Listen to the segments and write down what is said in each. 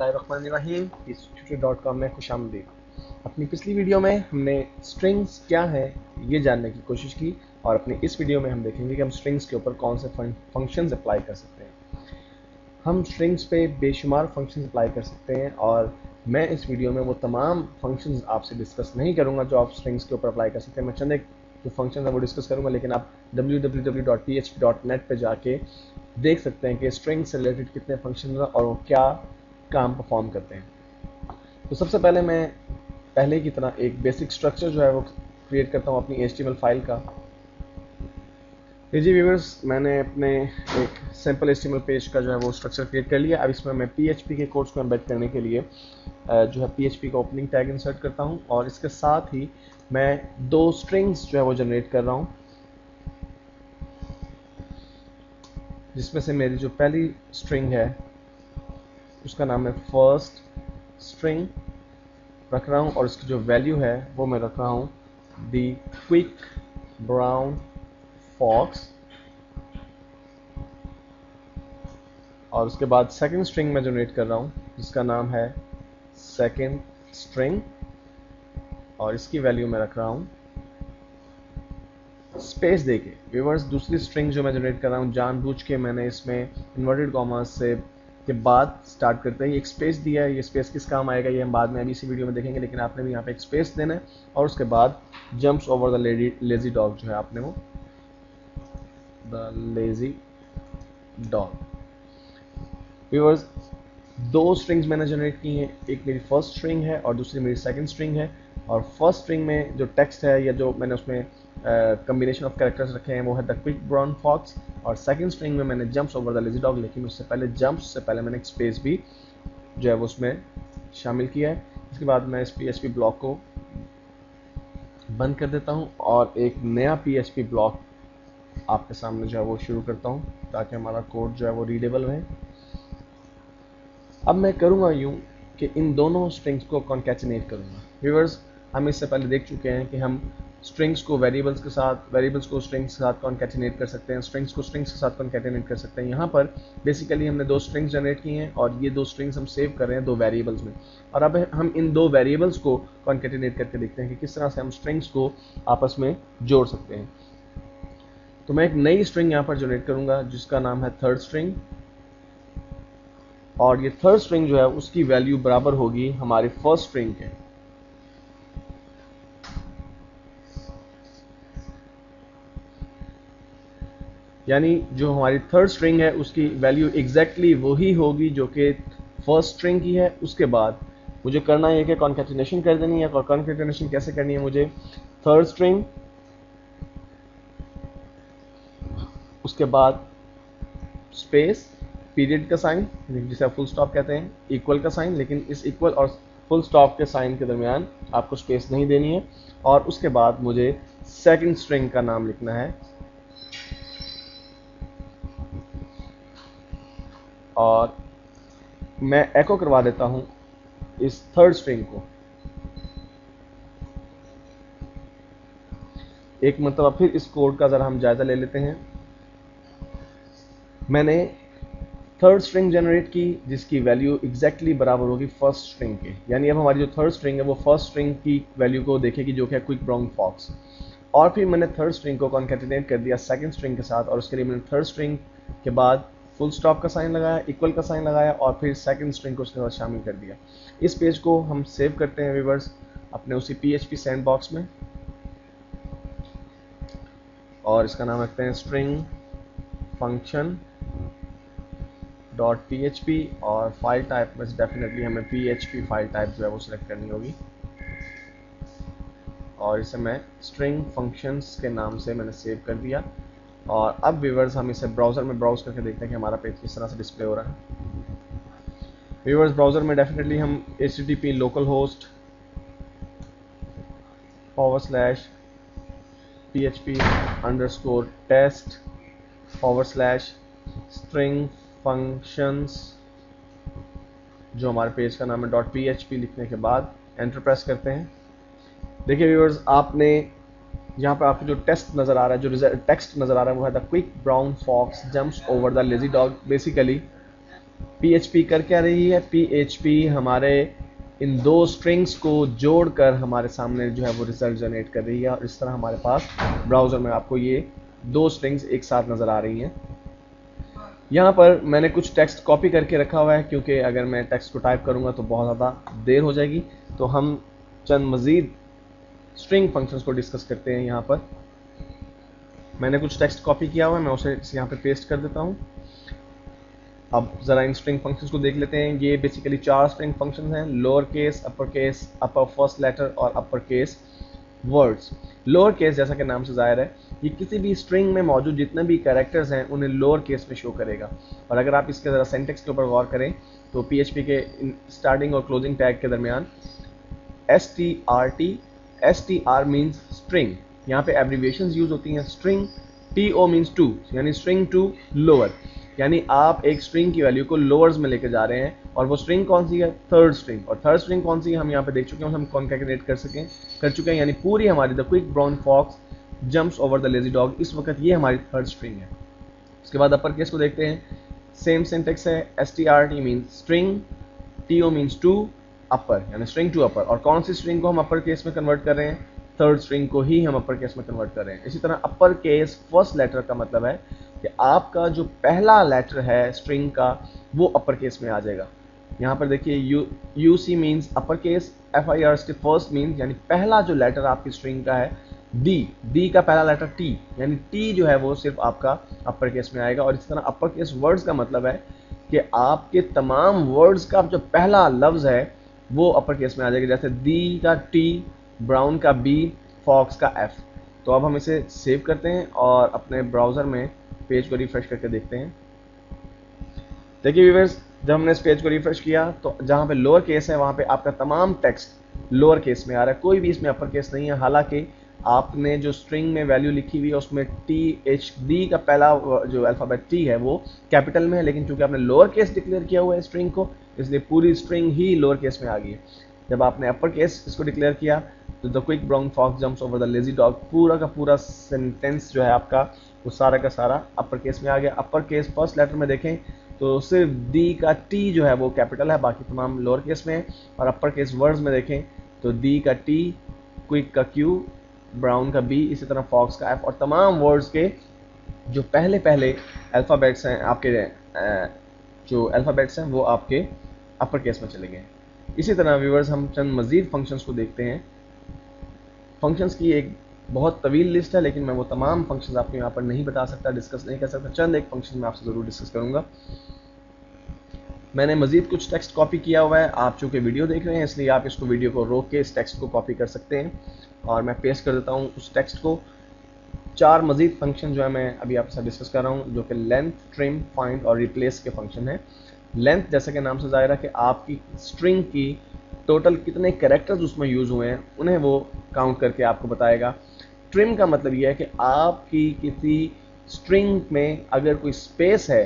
बिस्मिल्लाहिर्रहमानिर्रहीम। इस tutor.com में खुशामदीद। अपनी पिछली वीडियो में हमने स्ट्रिंग्स क्या है ये जानने की कोशिश की और अपनी इस वीडियो में हम देखेंगे कि हम स्ट्रिंग्स के ऊपर कौन से फंक्शंस अप्लाई कर सकते हैं। हम स्ट्रिंग्स पे बेशुमार फंक्शंस अप्लाई कर सकते हैं और मैं इस वीडियो में वो तमाम फंक्शंस आपसे डिस्कस नहीं करूँगा जो आप स्ट्रिंग्स के ऊपर अप्लाई कर सकते हैं। मैं चंद एक जो फंक्शन है वो डिस्कस करूँगा, लेकिन आप www.php.net पे जाके देख सकते हैं कि स्ट्रिंग से रिलेटेड कितने फंक्शन हैं और वो क्या काम परफॉर्म करते हैं। तो सबसे पहले मैं पहले की तरह एक बेसिक स्ट्रक्चर जो है वो क्रिएट करता हूँ अपनी HTML फाइल का। जी व्यूअर्स, मैंने अपने एक सिंपल HTML पेज का जो है वो स्ट्रक्चर क्रिएट कर लिया। अब इसमें मैं PHP के कोड्स को एम्बेड करने के लिए जो है PHP का ओपनिंग टैग इंसर्ट करता हूँ और इसके साथ ही मैं दो स्ट्रिंग्स जो है वो जनरेट कर रहा हूँ, जिसमें से मेरी जो पहली स्ट्रिंग है उसका नाम है फर्स्ट स्ट्रिंग रख रहा हूँ और इसकी जो वैल्यू है वो मैं रख रहा हूँ दी क्विक ब्राउन फॉक्स। और उसके बाद सेकंड स्ट्रिंग मैं जनरेट कर रहा हूँ जिसका नाम है सेकंड स्ट्रिंग और इसकी वैल्यू मैं रख रहा हूँ स्पेस देके। व्यूअर्स, दूसरी स्ट्रिंग जो मैं जनरेट कर रहा हूँ जानबूझ के मैंने इसमें इन्वर्टेड कॉमास से के बाद स्टार्ट करते ही एक स्पेस दिया है। ये स्पेस किस काम आएगा ये हम बाद में अभी इसी वीडियो में देखेंगे, लेकिन आपने भी यहाँ पे एक स्पेस देना है और उसके बाद jumps over the lazy dog जो है आपने वो द लेजी डॉग। व्यूअर्स, दो स्ट्रिंग्स मैंने जनरेट की हैं, एक मेरी फर्स्ट स्ट्रिंग है और दूसरी मेरी सेकंड स्ट्रिंग है। और फर्स्ट स्ट्रिंग में जो टेक्स्ट है या जो मैंने उसमें कम्बिनेशन ऑफ कैरेक्टर्स रखे हैं वो है द क्विक ब्राउन फॉक्स और सेकंड स्ट्रिंग में मैंने jumps over the lazy dog, लेकिन उससे पहले जंप्स से पहले मैंने एक स्पेस भी जो है वो उसमें शामिल किया है। इसके बाद मैं इस PHP ब्लॉक को बंद कर देता हूँ और एक नया PHP ब्लॉक आपके सामने जो है वो शुरू करता हूँ ताकि हमारा कोड जो है वो रीडेबल रहे। अब मैं करूँगा यूँ कि इन दोनों स्ट्रिंग्स को कॉन्कैटिनेट करूँगा। व्यूअर्स, हम इससे पहले देख चुके हैं कि हम स्ट्रिंग्स को वेरिएबल्स को स्ट्रिंग्स के साथ कॉन्कैटिनेट कर सकते हैं, स्ट्रिंग्स को स्ट्रिंग्स के साथ कॉन्कैटिनेट कर सकते हैं। यहाँ पर बेसिकली हमने दो स्ट्रिंग्स जनरेट की हैं और ये दो स्ट्रिंग्स हम सेव कर रहे हैं दो वेरिएबल्स में। और अब हम इन दो वेरिएबल्स को कॉन्कैटिनेट करके देखते हैं कि किस तरह से हम स्ट्रिंग्स को आपस में जोड़ सकते हैं। तो मैं एक नई स्ट्रिंग यहाँ पर जनरेट करूँगा जिसका नाम है थर्ड स्ट्रिंग और ये थर्ड स्ट्रिंग जो है उसकी वैल्यू बराबर होगी हमारी फर्स्ट स्ट्रिंग के। यानी जो हमारी थर्ड स्ट्रिंग है उसकी वैल्यू एग्जैक्टली वही होगी जो कि फर्स्ट स्ट्रिंग की है। उसके बाद मुझे करना है कि कॉन्कैटिनेशन कर देनी है। और कॉन्कैटिनेशन कैसे करनी है, मुझे थर्ड स्ट्रिंग उसके बाद स्पेस पीरियड का साइन जिसे आप फुल स्टॉप कहते हैं, इक्वल का साइन, लेकिन इस इक्वल और फुल स्टॉप के साइन के दरमियान आपको स्पेस नहीं देनी है। और उसके बाद मुझे सेकंड स्ट्रिंग का नाम लिखना है और मैं एको करवा देता हूं इस थर्ड स्ट्रिंग को। एक मतलब फिर इस कोड का जरा हम जायजा ले लेते हैं। मैंने थर्ड स्ट्रिंग जनरेट की जिसकी वैल्यू एग्जैक्टली बराबर होगी फर्स्ट स्ट्रिंग के। यानी अब हमारी जो थर्ड स्ट्रिंग है वो फर्स्ट स्ट्रिंग की वैल्यू को देखेगी जो कि है क्विक ब्राउन फॉक्स। और फिर मैंने थर्ड स्ट्रिंग को कॉन्कैटिनेट कर दिया सेकंड स्ट्रिंग के साथ और उसके लिए मैंने थर्ड स्ट्रिंग के बाद फुल स्टॉप का साइन लगाया, इक्वल का साइन लगाया और फिर सेकंड स्ट्रिंग को उसके साथ शामिल कर दिया। इस पेज को हम सेव करते हैं व्यूअर्स अपने उसी PHP सैंडबॉक्स में और इसका नाम रखते हैं स्ट्रिंग फंक्शन .php और फाइल टाइप में डेफिनेटली हमें PHP फाइल टाइप जो है वो सिलेक्ट करनी होगी और इसे मैं स्ट्रिंग फंक्शंस के नाम से मैंने सेव कर दिया। और अब व्यूअर्स हम इसे ब्राउज़र में ब्राउज करके देखते हैं कि हमारा पेज किस तरह से डिस्प्ले हो रहा है। व्यूअर्स, ब्राउज़र में डेफिनेटली हम http localhost /php_test/string functions जो हमारे पेज का नाम है .php लिखने के बाद एंटर प्रेस करते हैं। देखिए व्यूअर्स, आपने यहाँ पर आपको जो टेक्स्ट नज़र आ रहा है, जो टेक्स्ट नज़र आ रहा है वो है the quick brown fox jumps over the lazy dog. Basically PHP कर क्या रही है, PHP हमारे इन दो स्ट्रिंग्स को जोड़कर हमारे सामने जो है वो रिजल्ट जनरेट कर रही है, और इस तरह हमारे पास ब्राउज़र में आपको ये दो स्ट्रिंग्स एक साथ नज़र आ रही हैं। यहाँ पर मैंने कुछ टेक्स्ट कॉपी करके रखा हुआ है, क्योंकि अगर मैं टेक्स्ट को टाइप करूँगा तो बहुत ज़्यादा देर हो जाएगी। तो हम चंद मज़ीद स्ट्रिंग फंक्शंस को डिस्कस करते हैं। यहाँ पर मैंने कुछ टेक्स्ट कॉपी किया हुआ है, मैं उसे यहाँ पे पेस्ट कर देता हूँ। अब ज़रा इन स्ट्रिंग फंक्शंस को देख लेते हैं। ये बेसिकली 4 स्ट्रिंग फंक्शंस हैं, लोअर केस, अपर फर्स्ट लेटर और upper case words. Lower case जैसा कि नाम से जाहिर है, ये किसी भी स्ट्रिंग में मौजूद जितने भी कैरेक्टर्स हैं उन्हें लोअर केस में शो करेगा। और अगर आप इसके ज़रा सिंटैक्स के ऊपर गौर करें तो PHP के स्टार्टिंग और क्लोजिंग टैग के दरमियान STR मीन्स स्ट्रिंग, यहाँ पे एब्रीविएशंस यूज होती हैं। स्ट्रिंग TO मीन्स टू, यानी स्ट्रिंग टू लोअर, यानी आप एक स्ट्रिंग की वैल्यू को लोअर्स में लेके जा रहे हैं। और वो स्ट्रिंग कौन सी है, थर्ड स्ट्रिंग। और थर्ड स्ट्रिंग कौन सी है हम यहाँ पे देख चुके हैं, हम कॉन्कैटिनेट कर चुके हैं, यानी पूरी हमारी the quick brown fox jumps over the lazy dog, इस वक्त ये हमारी थर्ड स्ट्रिंग है। उसके बाद अपर केस को देखते हैं, सेम सिंटेक्स है, STRT means string, TO means to upper, यानी स्ट्रिंग टू अपर। और कौन सी स्ट्रिंग को हम अपर केस में कन्वर्ट कर रहे हैं, थर्ड स्ट्रिंग को ही हम अपर केस में कन्वर्ट कर रहे हैं। इसी तरह अपर केस फर्स्ट लेटर का मतलब है कि आपका जो पहला लेटर है स्ट्रिंग का वो अपर केस में आ जाएगा। यहाँ पर देखिए UC means upper case, FIRST first means, यानी पहला जो लेटर आपकी स्ट्रिंग का है D का पहला लेटर T, यानी T जो है वो सिर्फ आपका अपर केस में आएगा। और इस तरह अपर केस वर्ड्स का मतलब है कि आपके तमाम वर्ड्स का जो पहला लफ्ज है वो अपर केस में आ जाएगा, जैसे दी का T, ब्राउन का B, फॉक्स का F। तो अब हम इसे सेव करते हैं और अपने ब्राउज़र में पेज को रिफ्रेश करके देखते हैं। देखिए व्यूअर्स, जब हमने इस पेज को रिफ्रेश किया तो जहाँ पे लोअर केस है वहाँ पे आपका तमाम टेक्स्ट लोअर केस में आ रहा है, कोई भी इसमें अपर केस नहीं है। हालांकि आपने जो स्ट्रिंग में वैल्यू लिखी हुई है उसमें THD का पहला जो अल्फ़ाबेट T है वो कैपिटल में है, लेकिन चूंकि आपने लोअर केस डिक्लेयर किया हुआ है स्ट्रिंग को, इसलिए पूरी स्ट्रिंग ही लोअर केस में आ गई है। जब आपने अपर केस इसको डिक्लेयर किया तो the quick brown fox jumps over the lazy dog, पूरा का पूरा सेंटेंस जो है आपका वो सारा का सारा अपर केस में आ गया। अपर केस फर्स्ट लेटर में देखें तो सिर्फ डी का टी जो है वो कैपिटल है, बाकी तमाम लोअर केस में है। और अपर केस वर्ड्स में देखें तो डी का टी, क्विक का क्यू, ब्राउन का बी, इसी तरह फॉक्स का एफ। और तमाम वर्ड्स के जो पहले पहले अल्फ़ाबेट्स हैं आपके जो अल्फ़ाबेट्स हैं वो आपके अपर केस में चले गए। इसी तरह व्यूअर्स हम चंद मज़ीद फंक्शंस को देखते हैं। फंक्शंस की एक बहुत तवील लिस्ट है, लेकिन मैं वो तमाम फंक्शंस आपको यहाँ पर नहीं बता सकता, डिस्कस नहीं कर सकता। चंद एक फंक्शन मैं आपसे ज़रूर डिस्कस करूँगा। मैंने मज़ीद कुछ टेक्स्ट कॉपी किया हुआ है, आप चूँकि वीडियो देख रहे हैं इसलिए आप इसको वीडियो को रोक के इस टेक्स्ट को कॉपी कर सकते हैं और मैं पेस्ट कर देता हूँ उस टेक्स्ट को। 4 मज़ीद फंक्शन जो है मैं अभी आपके साथ डिस्कस कर रहा हूँ, जो कि लेंथ, ट्रिम, फाइंड और रिप्लेस के फंक्शन हैं। लेंथ जैसा कि नाम से ज़ाहिर है कि आपकी स्ट्रिंग की टोटल कितने कैरेक्टर्स उसमें यूज़ हुए हैं उन्हें वो काउंट करके आपको बताएगा। ट्रिम का मतलब ये है कि आपकी किसी स्ट्रिंग में अगर कोई स्पेस है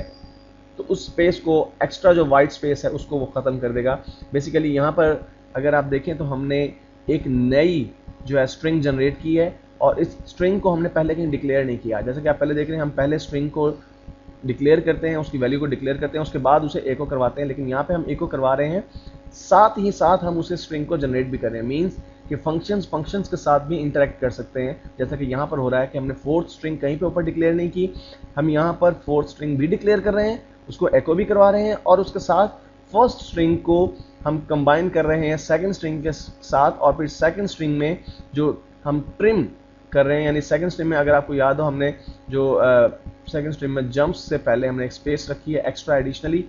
तो उस स्पेस को, एक्स्ट्रा जो वाइट स्पेस है उसको वो ख़त्म कर देगा। बेसिकली यहाँ पर अगर आप देखें तो हमने एक नई जो है स्ट्रिंग जनरेट की है और इस स्ट्रिंग को हमने पहले कहीं डिक्लेयर नहीं किया। जैसे कि आप पहले देख रहे हैं, हम पहले स्ट्रिंग को डिक्लेयर करते हैं, उसकी वैल्यू को डिक्लेयर करते हैं, उसके बाद उसे एको करवाते हैं। लेकिन यहाँ पे हम एको करवा रहे हैं, साथ ही साथ हम उसे स्ट्रिंग को जनरेट भी कर रहे हैं। मीन्स कि फंक्शंस के साथ भी इंटरेक्ट कर सकते हैं। जैसा कि यहाँ पर हो रहा है कि हमने फोर्थ स्ट्रिंग कहीं पे ऊपर डिक्लेयर नहीं की, हम यहाँ पर फोर्थ स्ट्रिंग भी डिक्लेयर कर रहे हैं, उसको एको भी करवा रहे हैं और उसके साथ फर्स्ट स्ट्रिंग को हम कंबाइन कर रहे हैं सेकंड स्ट्रिंग के साथ। और फिर सेकंड स्ट्रिंग में जो हम ट्रिम कर रहे हैं, यानी सेकंड स्ट्रिंग में अगर आपको याद हो हमने जो सेकंड स्ट्रिंग में जंप्स से पहले हमने एक स्पेस रखी है एक्स्ट्रा एडिशनली,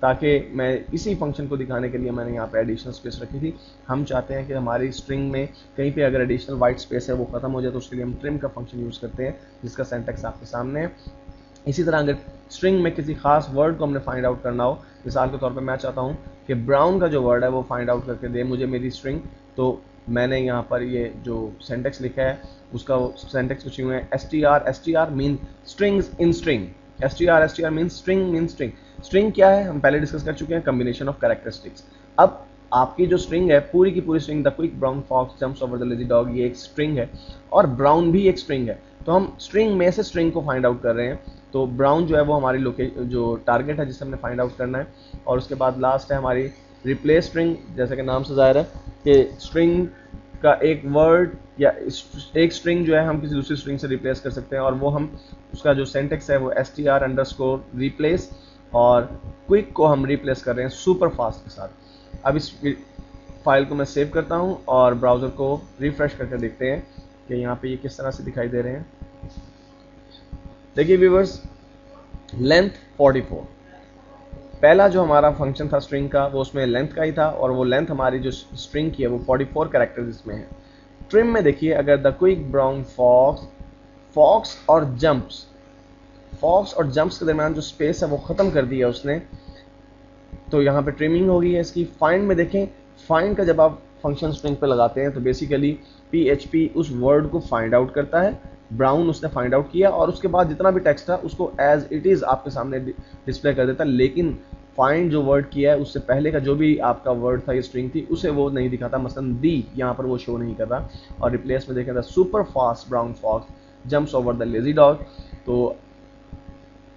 ताकि मैं इसी फंक्शन को दिखाने के लिए मैंने यहाँ पे एडिशनल स्पेस रखी थी। हम चाहते हैं कि हमारी स्ट्रिंग में कहीं पे अगर एडिशनल वाइट स्पेस है वो ख़त्म हो जाए, तो उसके लिए हम ट्रिम का फंक्शन यूज़ करते हैं, जिसका सिंटैक्स आपके सामने है। इसी तरह अगर स्ट्रिंग में किसी खास वर्ड को हमने फाइंड आउट करना हो, मिसाल के तौर पर मैं चाहता हूँ कि ब्राउन का जो वर्ड है वो फाइंड आउट करके दे मुझे मेरी स्ट्रिंग, तो मैंने यहाँ पर ये जो सिंटैक्स लिखा है उसका सिंटैक्स कुछ यूँ है, STR mean strings in string. STR mean string string क्या है हम पहले डिस्कस कर चुके हैं, कम्बिनेशन ऑफ कैरेक्टरिस्टिक्स। अब आपकी जो स्ट्रिंग है पूरी की पूरी string the quick brown fox jumps over the lazy dog, ये एक स्ट्रिंग है और ब्राउन भी एक स्ट्रिंग है। तो हम स्ट्रिंग में से स्ट्रिंग को फाइंड आउट कर रहे हैं। तो ब्राउन जो है वो हमारी जो टारगेट है जिसे हमने फाइंड आउट करना है। और उसके बाद लास्ट है हमारी रिप्लेस स्ट्रिंग, जैसे कि नाम से ज़ाहिर है कि स्ट्रिंग का एक वर्ड या एक स्ट्रिंग जो है हम किसी दूसरी स्ट्रिंग से रिप्लेस कर सकते हैं, और वो हम उसका जो सिंटेक्स है वो str_replace और क्विक को हम रिप्लेस कर रहे हैं सुपर फास्ट के साथ। अब इस फाइल को मैं सेव करता हूं और ब्राउज़र को रिफ्रेश करके देखते हैं कि यहाँ पे ये किस तरह से दिखाई दे रहे हैं। देखिए व्यूअर्स, लेंथ 44, पहला जो हमारा फंक्शन था स्ट्रिंग का वो उसमें लेंथ का ही था, और वो लेंथ हमारी जो स्ट्रिंग की है वो 44 कैरेक्टर्स इसमें है। ट्रिम में देखिए, अगर द क्विक ब्राउन फॉक्स और जंप्स के दरमियान जो स्पेस है वो ख़त्म कर दिया उसने, तो यहाँ पे ट्रिमिंग हो गई है इसकी। फाइंड में देखें, फाइंड का जब आप फंक्शन स्ट्रिंग पे लगाते हैं तो बेसिकली PHP उस वर्ड को फाइंड आउट करता है, ब्राउन उसने फाइंड आउट किया, और उसके बाद जितना भी टेक्स्ट था उसको एज इट इज़ आपके सामने डिस्प्ले कर देता, लेकिन फाइंड जो वर्ड किया है उससे पहले का जो भी आपका वर्ड था, ये स्ट्रिंग थी, उसे वो नहीं दिखाता। मसलन दी यहाँ पर वो शो नहीं कर रहा। और रिप्लेस में देखें, the super fast brown fox jumps over the lazy dog. तो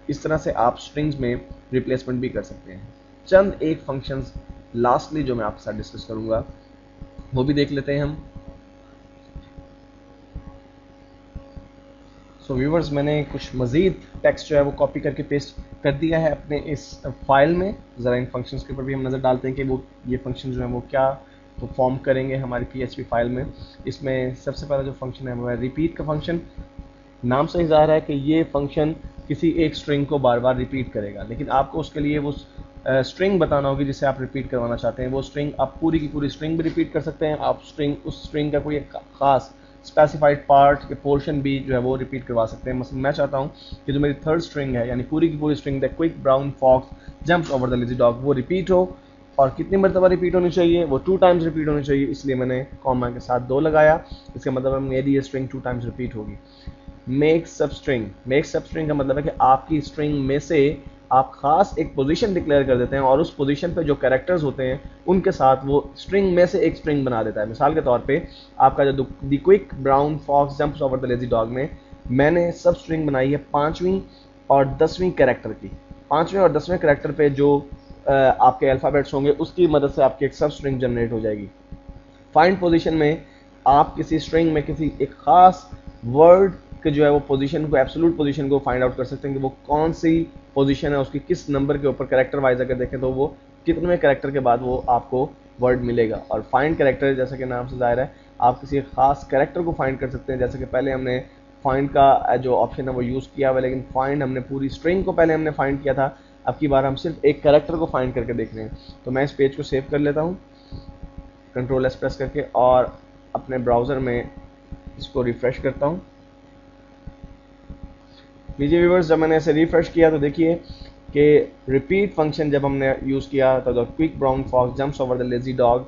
इस तरह से आप स्ट्रिंग्स में रिप्लेसमेंट भी कर सकते हैं। चंद एक फंक्शंस लास्टली जो मैं आपके साथ डिस्कस करूंगा वो भी देख लेते हैं हम। सो व्यूवर्स, मैंने कुछ मज़ीद टेक्स्ट जो है वो कॉपी करके पेस्ट कर दिया है अपने इस फाइल में। ज़रा इन फंक्शंस के ऊपर भी हम नज़र डालते हैं कि वो ये फंक्शन जो है वो क्या परफॉर्म करेंगे हमारी PHP फाइल में। इसमें सबसे पहला जो फंक्शन है वो है रिपीट का फंक्शन। नाम से ही ज़ाहिर है कि ये फंक्शन किसी एक स्ट्रिंग को बार बार रिपीट करेगा, लेकिन आपको उसके लिए वो स्ट्रिंग बताना होगी जिसे आप रिपीट करवाना चाहते हैं। वो स्ट्रिंग आप पूरी की पूरी स्ट्रिंग भी रिपीट कर सकते हैं, आप उस स्ट्रिंग का कोई खास स्पेसिफाइड पार्ट या पोर्शन भी जो है वो रिपीट करवा सकते हैं। मतलब मैं चाहता हूँ कि जो मेरी थर्ड स्ट्रिंग है, यानी पूरी की पूरी string the quick brown fox jumps over the lazy dog, वो रिपीट हो। और कितनी मरतबा रिपीट होनी चाहिए? वो 2 टाइम्स रिपीट होनी चाहिए, इसलिए मैंने कॉमा के साथ 2 लगाया। इसका मतलब मेरी ये स्ट्रिंग 2 टाइम्स रिपीट होगी। मेक सब स्ट्रिंग का मतलब है कि आपकी स्ट्रिंग में से आप खास एक पोजीशन डिक्लेयर कर देते हैं, और उस पोजीशन पे जो कैरेक्टर्स होते हैं उनके साथ वो स्ट्रिंग में से एक स्ट्रिंग बना देता है। मिसाल के तौर पे आपका जो the quick brown fox jumps over the lazy dog में मैंने सब स्ट्रिंग बनाई है 5वीं और 10वीं कैरेक्टर की। 5वें और 10वें कैरेक्टर पे जो आपके अल्फ़ाबेट्स होंगे उसकी मदद से आपकी एक सब स्ट्रिंग जनरेट हो जाएगी। फाइंड पोजीशन में आप किसी स्ट्रिंग में किसी एक खास वर्ड के जो है वो पोजीशन को, एब्सोल्यूट पोजीशन को फाइंड आउट कर सकते हैं कि वो कौन सी पोजीशन है, उसकी किस नंबर के ऊपर कैरेक्टर वाइज अगर देखें तो वो कितने कैरेक्टर के बाद वो आपको वर्ड मिलेगा। और फाइंड कैरेक्टर, जैसे कि नाम से जाहिर है, आप किसी खास कैरेक्टर को फाइंड कर सकते हैं। जैसे कि पहले हमने फाइंड का जो ऑप्शन है वो यूज़ किया हुआ, लेकिन फाइंड हमने पूरी स्ट्रिंग को पहले हमने फाइंड किया था, अब की बार हम सिर्फ एक कैरेक्टर को फाइंड करके देख रहे हैं। तो मैं इस पेज को सेव कर लेता हूँ Ctrl+S प्रेस करके, और अपने ब्राउज़र में इसको रिफ़्रेश करता हूँ। लीजिए व्यूवर्स, जब मैंने इसे रिफ्रेश किया तो देखिए कि रिपीट फंक्शन जब हमने यूज़ किया तो the quick brown fox jumps over the lazy dog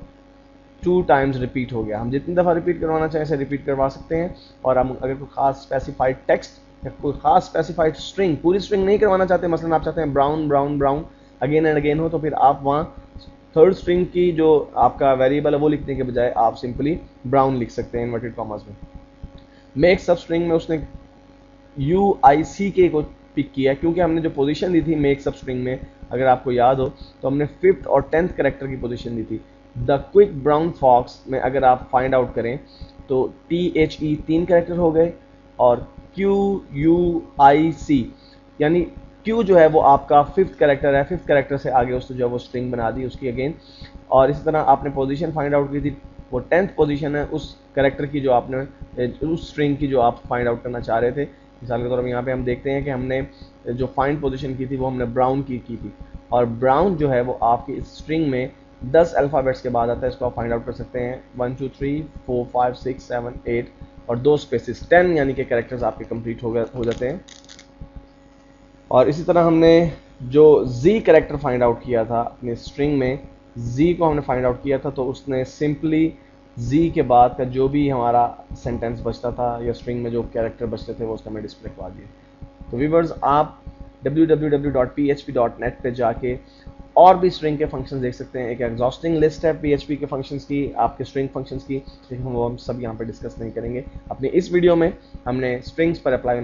2 times repeat हो गया। हम जितनी दफ़ा रिपीट करवाना चाहें इसे रिपीट करवा सकते हैं। और हम अगर कोई खास स्पेसिफाइड टेक्स्ट या कोई खास स्पेसिफाइड स्ट्रिंग, पूरी स्ट्रिंग नहीं करवाना चाहते, मसलन आप चाहते हैं brown brown brown again and again हो, तो फिर आप वहाँ थर्ड स्ट्रिंग की जो आपका वेरिएबल है वो लिखने के बजाय आप सिंपली ब्राउन लिख सकते हैं इन्वर्टेड कॉमास में। मेक सब स्ट्रिंग में उसने UICK को पिक किया, क्योंकि हमने जो पोजीशन दी थी मेक सब स्ट्रिंग में, अगर आपको याद हो तो हमने 5th और 10th कैरेक्टर की पोजीशन दी थी। द क्विक ब्राउन फॉक्स में अगर आप फाइंड आउट करें तो THE 3 कैरेक्टर हो गए, और QUIC यानी Q जो है वो आपका 5th कैरेक्टर है, 5th कैरेक्टर से आगे उसने जो है वो स्ट्रिंग बना दी उसकी अगेन। और इसी तरह आपने पोजीशन फाइंड आउट की थी, वो 10th पोजीशन है उस कैरेक्टर की जो आपने, उस स्ट्रिंग की जो आप फाइंड आउट करना चाह रहे थे। मिसाल के तौर पर यहाँ पे हम देखते हैं कि हमने जो फाइंड पोजीशन की थी वो हमने ब्राउन की थी, और ब्राउन जो है वो आपकी इस स्ट्रिंग में 10 अल्फ़ाबेट्स के बाद आता है। इसको आप फाइंड आउट कर सकते हैं 1 2 3 4 5 6 7 8 और 2 स्पेसिस 10, यानी कि कैरेक्टर्स आपके कंप्लीट हो जाते हैं। और इसी तरह हमने जो Z कैरेक्टर फाइंड आउट किया था अपने स्ट्रिंग में, Z को हमने फाइंड आउट किया था, तो उसने सिंपली Z के बाद का जो भी हमारा सेंटेंस बचता था या स्ट्रिंग में जो कैरेक्टर बचते थे वो उसका मैं डिस्प्ले करवा दिया। तो व्यूअर्स, आप www.php.net पे जाके और भी स्ट्रिंग के फंक्शंस देख सकते हैं। एक एग्जॉस्टिंग लिस्ट है PHP के फंक्शंस की, आपके स्ट्रिंग फंक्शंस की, लेकिन वो हम सब यहाँ पे डिस्कस नहीं करेंगे। अपनी इस वीडियो में हमने स्ट्रिंग्स पर अप्लाई